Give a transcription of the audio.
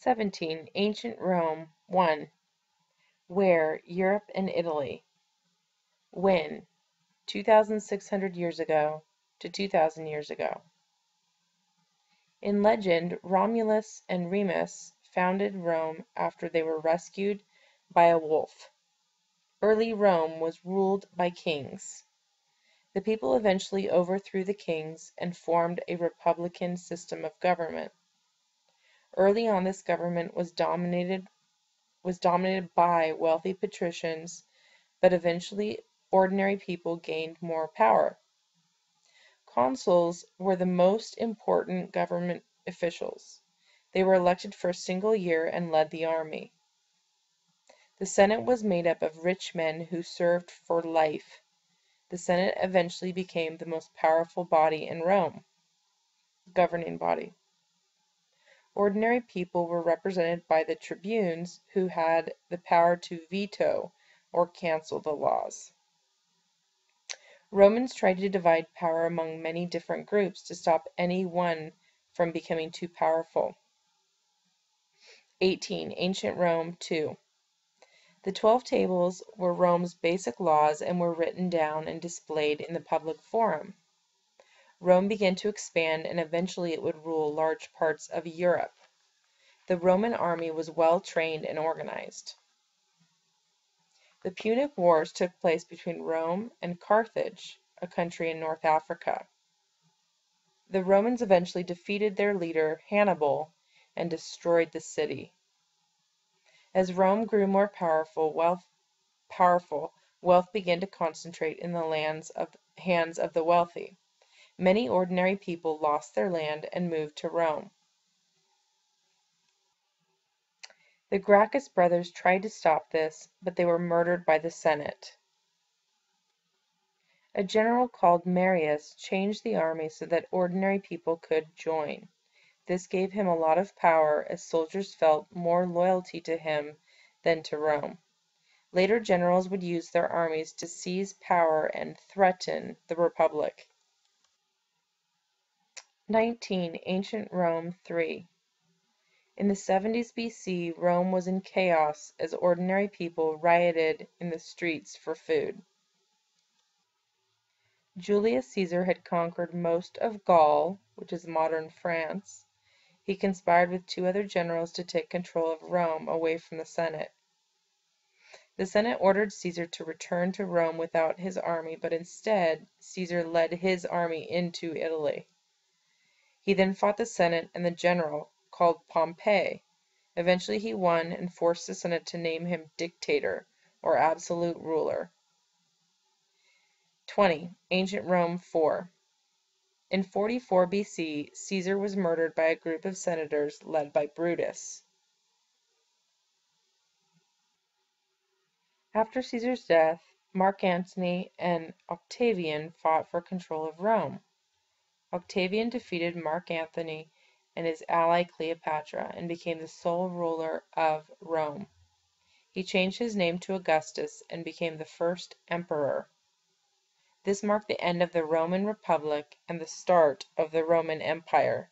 17. Ancient Rome 1. Where? Europe and Italy. When? 2,600 years ago to 2,000 years ago. In legend, Romulus and Remus founded Rome after they were rescued by a wolf. Early Rome was ruled by kings. The people eventually overthrew the kings and formed a republican system of government. Early on, this government was dominated by wealthy patricians, but eventually ordinary people gained more power. Consuls were the most important government officials. They were elected for a single year and led the army. The Senate was made up of rich men who served for life. The Senate eventually became the most powerful body in Rome, governing body. Ordinary people were represented by the tribunes, who had the power to veto or cancel the laws. Romans tried to divide power among many different groups to stop any one from becoming too powerful. 18. Ancient Rome 2. The 12 Tables were Rome's basic laws and were written down and displayed in the public forum. Rome began to expand, and eventually it would rule large parts of Europe. The Roman army was well trained and organized. The Punic Wars took place between Rome and Carthage, a country in North Africa. The Romans eventually defeated their leader, Hannibal, and destroyed the city. As Rome grew more powerful, wealth began to concentrate in the hands of the wealthy. Many ordinary people lost their land and moved to Rome. The Gracchus brothers tried to stop this, but they were murdered by the Senate. A general called Marius changed the army so that ordinary people could join. This gave him a lot of power, as soldiers felt more loyalty to him than to Rome. Later generals would use their armies to seize power and threaten the Republic. 19. Ancient Rome 3. In the 70s BC, Rome was in chaos as ordinary people rioted in the streets for food. Julius Caesar had conquered most of Gaul, which is modern France. He conspired with 2 other generals to take control of Rome away from the Senate. The Senate ordered Caesar to return to Rome without his army, but instead Caesar led his army into Italy. He then fought the Senate and the general, called Pompey. Eventually he won and forced the Senate to name him dictator, or absolute ruler. 20. Ancient Rome 4. In 44 BC, Caesar was murdered by a group of senators led by Brutus. After Caesar's death, Mark Antony and Octavian fought for control of Rome. Octavian defeated Mark Antony and his ally Cleopatra and became the sole ruler of Rome. He changed his name to Augustus and became the first emperor. This marked the end of the Roman Republic and the start of the Roman Empire.